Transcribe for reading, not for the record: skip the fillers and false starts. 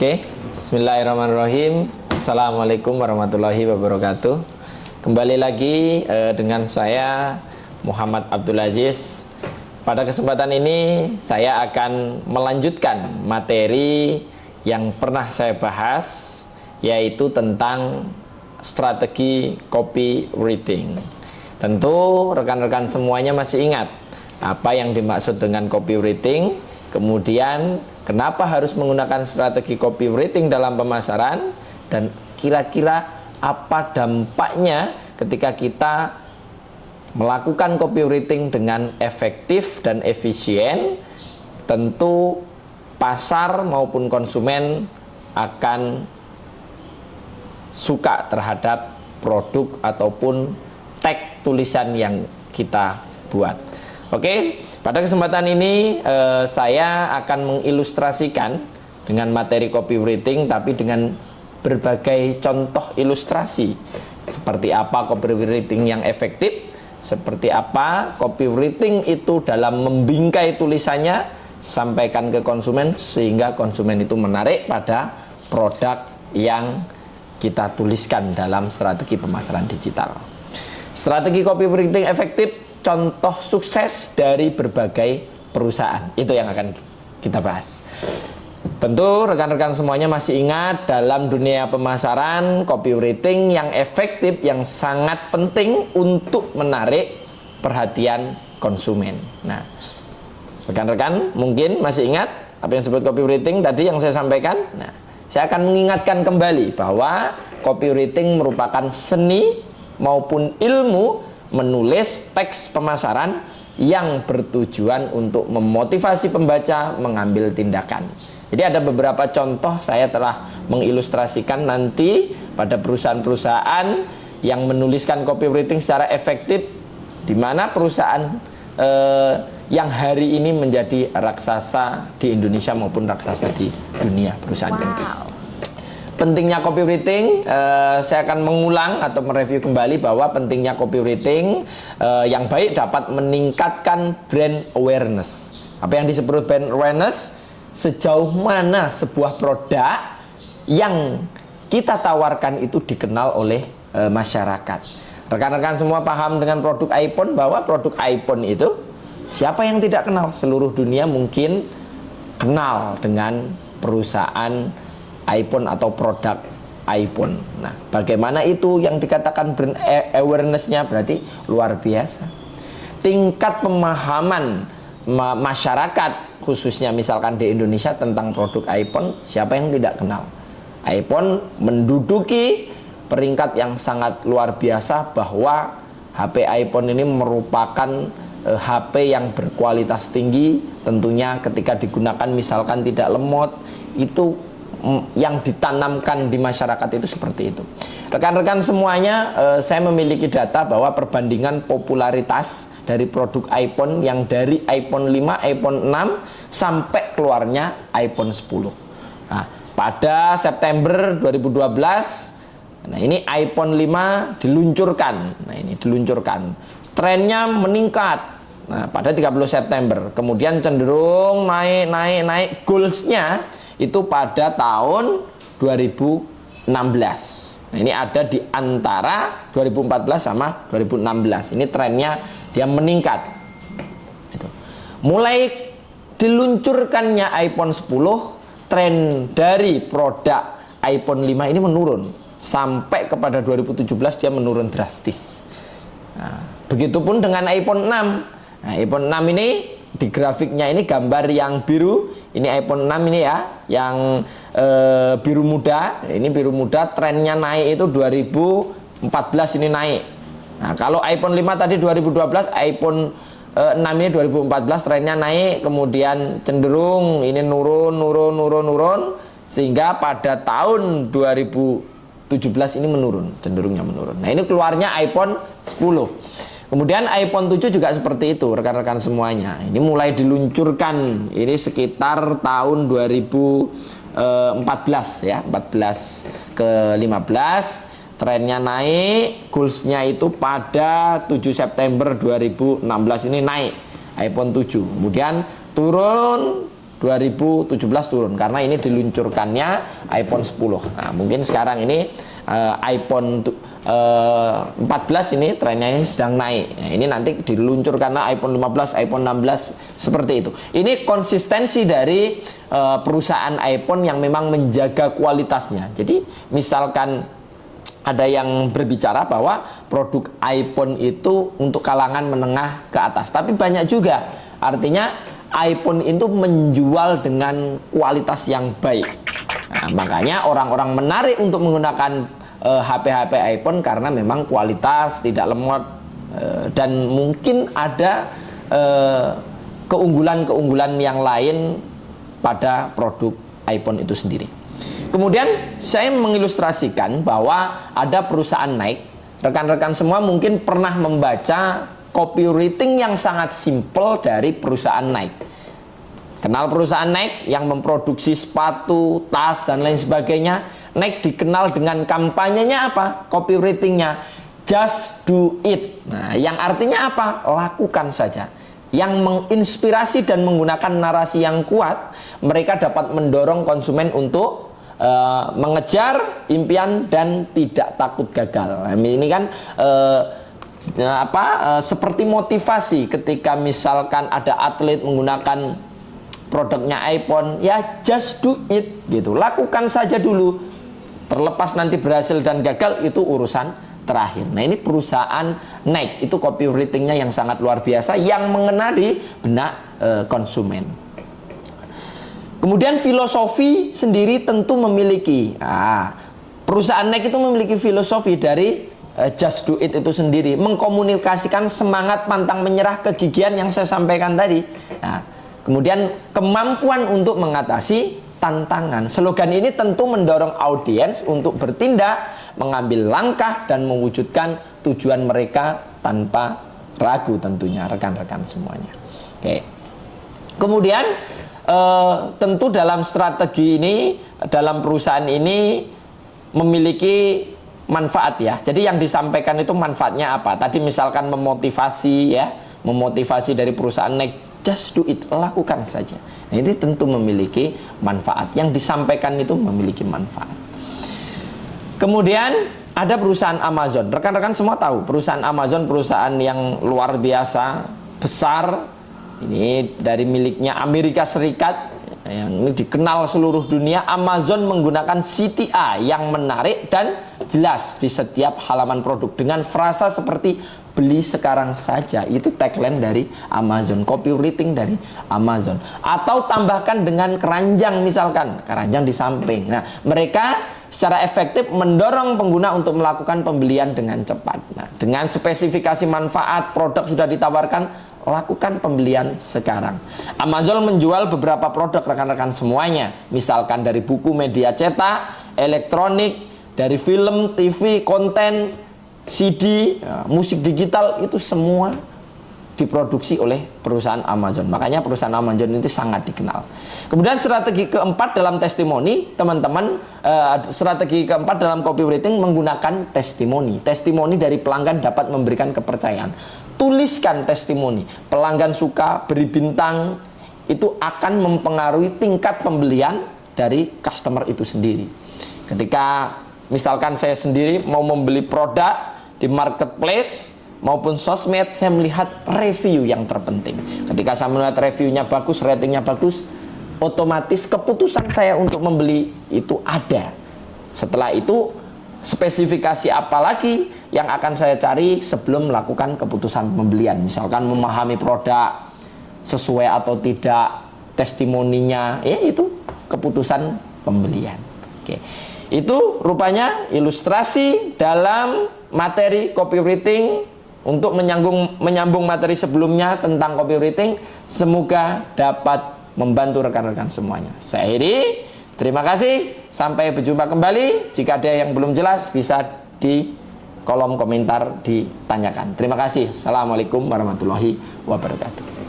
Oke, bismillahirrahmanirrahim. Assalamualaikum warahmatullahi wabarakatuh. Kembali lagi dengan saya Muhammad Abdul Aziz. Pada kesempatan ini saya akan melanjutkan materi yang pernah saya bahas, yaitu tentang strategi copywriting. Tentu rekan-rekan semuanya masih ingat apa yang dimaksud dengan copywriting, kemudian kenapa harus menggunakan strategi copywriting dalam pemasaran, dan kira-kira apa dampaknya ketika kita melakukan copywriting dengan efektif dan efisien. Tentu pasar maupun konsumen akan suka terhadap produk ataupun tag tulisan yang kita buat. Oke, pada kesempatan ini saya akan mengilustrasikan dengan materi copywriting, tapi dengan berbagai contoh ilustrasi. Seperti apa copywriting yang efektif, seperti apa copywriting itu dalam membingkai tulisannya, sampaikan ke konsumen sehingga konsumen itu menarik pada produk yang kita tuliskan dalam strategi pemasaran digital. Strategi copywriting efektif, contoh sukses dari berbagai perusahaan, itu yang akan kita bahas. Tentu rekan-rekan semuanya masih ingat, dalam dunia pemasaran, copywriting yang efektif yang sangat penting untuk menarik perhatian konsumen. Nah, rekan-rekan mungkin masih ingat apa yang disebut copywriting tadi yang saya sampaikan. Nah, saya akan mengingatkan kembali bahwa copywriting merupakan seni maupun ilmu menulis teks pemasaran yang bertujuan untuk memotivasi pembaca mengambil tindakan. Jadi ada beberapa contoh saya telah mengilustrasikan nanti pada perusahaan-perusahaan yang menuliskan copywriting secara efektif, di mana perusahaan yang hari ini menjadi raksasa di Indonesia maupun raksasa di dunia perusahaan itu. Pentingnya copywriting, saya akan mengulang atau mereview kembali bahwa pentingnya copywriting yang baik dapat meningkatkan brand awareness. Apa yang disebut brand awareness? Sejauh mana sebuah produk yang kita tawarkan itu dikenal oleh masyarakat. Rekan-rekan semua paham dengan produk iPhone, bahwa produk iPhone itu siapa yang tidak kenal? Seluruh dunia mungkin kenal dengan perusahaan iPhone atau produk iPhone. Nah, bagaimana itu yang dikatakan brand awareness-nya? Berarti luar biasa. Tingkat pemahaman masyarakat, khususnya misalkan di Indonesia, tentang produk iPhone, siapa yang tidak kenal? iPhone menduduki peringkat yang sangat luar biasa, bahwa HP iPhone ini merupakan HP yang berkualitas tinggi. Tentunya ketika digunakan misalkan tidak lemot, itu yang ditanamkan di masyarakat itu seperti itu. Rekan-rekan semuanya, saya memiliki data bahwa perbandingan popularitas dari produk iPhone yang dari iPhone 5, iPhone 6 sampai keluarnya iPhone 10. Nah, pada September 2012, nah ini iPhone 5 diluncurkan. Nah, ini diluncurkan. Trennya meningkat. Nah, pada 30 September, kemudian cenderung naik. Goalsnya itu pada tahun 2016. Nah, ini ada di antara 2014 sama 2016. Ini trennya dia meningkat. Itu. Mulai diluncurkannya iPhone 10, tren dari produk iPhone 5 ini menurun. Sampai kepada 2017 dia menurun drastis. Nah, begitupun dengan iPhone 6. Nah, iPhone 6 ini di grafiknya ini gambar yang biru, ini iPhone 6 ini ya, yang biru muda. Ini biru muda, trennya naik itu 2014 ini naik. Nah, kalau iPhone 5 tadi 2012, iPhone 6 ini 2014 trennya naik, kemudian cenderung ini nurun, sehingga pada tahun 2017 ini menurun, cenderungnya menurun. Nah, ini keluarnya iPhone 10. Kemudian iPhone 7 juga seperti itu, rekan-rekan semuanya. Ini mulai diluncurkan ini sekitar tahun 2014 ya, 14 ke 15. Trennya naik, goalsnya itu pada 7 September 2016 ini naik iPhone 7. Kemudian turun 2017 turun karena ini diluncurkannya iPhone 10. Nah, mungkin sekarang ini iPhone 14 ini trennya sedang naik. Nah, ini nanti diluncurkannya iPhone 15, iPhone 16 seperti itu. Ini konsistensi dari perusahaan iPhone yang memang menjaga kualitasnya. Jadi misalkan ada yang berbicara bahwa produk iPhone itu untuk kalangan menengah ke atas, tapi banyak juga artinya iPhone itu menjual dengan kualitas yang baik. Nah, makanya orang-orang menarik untuk menggunakan HP-HP iPhone karena memang kualitas tidak lemot dan mungkin ada keunggulan-keunggulan yang lain pada produk iPhone itu sendiri. Kemudian saya mengilustrasikan bahwa ada perusahaan Nike. Rekan-rekan semua mungkin pernah membaca copywriting yang sangat simpel dari perusahaan Nike. Kenal perusahaan Nike yang memproduksi sepatu, tas, dan lain sebagainya. Nike dikenal dengan kampanyenya apa? Copywritingnya just do it. Nah, yang artinya apa? Lakukan saja. Yang menginspirasi dan menggunakan narasi yang kuat, mereka dapat mendorong konsumen untuk mengejar impian dan tidak takut gagal. Nah, ini kan seperti motivasi ketika misalkan ada atlet menggunakan produknya iPhone, ya just do it gitu. Lakukan saja dulu. Terlepas nanti berhasil dan gagal itu urusan terakhir. Nah, ini perusahaan Nike itu copywritingnya yang sangat luar biasa yang mengena di benak konsumen. Kemudian filosofi sendiri tentu memiliki. Perusahaan Nike itu memiliki filosofi dari just do it itu sendiri, mengkomunikasikan semangat pantang menyerah, kegigihan yang saya sampaikan tadi. Nah, kemudian kemampuan untuk mengatasi tantangan. Slogan ini tentu mendorong audiens untuk bertindak, mengambil langkah dan mewujudkan tujuan mereka tanpa ragu tentunya rekan-rekan semuanya. Oke. Kemudian tentu dalam strategi ini, dalam perusahaan ini memiliki manfaat ya. Jadi yang disampaikan itu manfaatnya apa? Tadi misalkan memotivasi ya, memotivasi dari perusahaan Nike, just do it, lakukan saja. Nah, ini tentu memiliki manfaat. Yang disampaikan itu memiliki manfaat. Kemudian ada perusahaan Amazon. Rekan-rekan semua tahu perusahaan Amazon, perusahaan yang luar biasa besar. Ini dari miliknya Amerika Serikat yang ini dikenal seluruh dunia. Amazon menggunakan CTA yang menarik dan jelas di setiap halaman produk dengan frasa seperti beli sekarang saja. Itu tagline dari Amazon, copywriting dari Amazon. Atau tambahkan dengan keranjang misalkan, keranjang di samping. Nah, mereka secara efektif mendorong pengguna untuk melakukan pembelian dengan cepat. Nah, dengan spesifikasi manfaat produk sudah ditawarkan, lakukan pembelian sekarang. Amazon menjual beberapa produk rekan-rekan semuanya. Misalkan dari buku, media cetak, elektronik, dari film, TV, konten, CD, musik digital, itu semua diproduksi oleh perusahaan Amazon. Makanya perusahaan Amazon itu sangat dikenal. Kemudian strategi keempat dalam testimoni, teman-teman, strategi keempat dalam copywriting menggunakan testimoni. Testimoni dari pelanggan dapat memberikan kepercayaan. Tuliskan testimoni. Pelanggan suka, beri bintang, itu akan mempengaruhi tingkat pembelian dari customer itu sendiri. Ketika misalkan saya sendiri mau membeli produk di marketplace maupun sosmed, saya melihat review yang terpenting. Ketika saya melihat reviewnya bagus, ratingnya bagus, otomatis keputusan saya untuk membeli itu ada. Setelah itu, spesifikasi apa lagi yang akan saya cari sebelum melakukan keputusan pembelian. Misalkan memahami produk sesuai atau tidak, testimoninya, ya itu keputusan pembelian. Oke. Itu rupanya ilustrasi dalam materi copywriting untuk menyambung materi sebelumnya tentang copywriting. Semoga dapat membantu rekan-rekan semuanya. Saya akhiri. Terima kasih. Sampai berjumpa kembali. Jika ada yang belum jelas bisa di kolom komentar ditanyakan. Terima kasih. Assalamualaikum warahmatullahi wabarakatuh.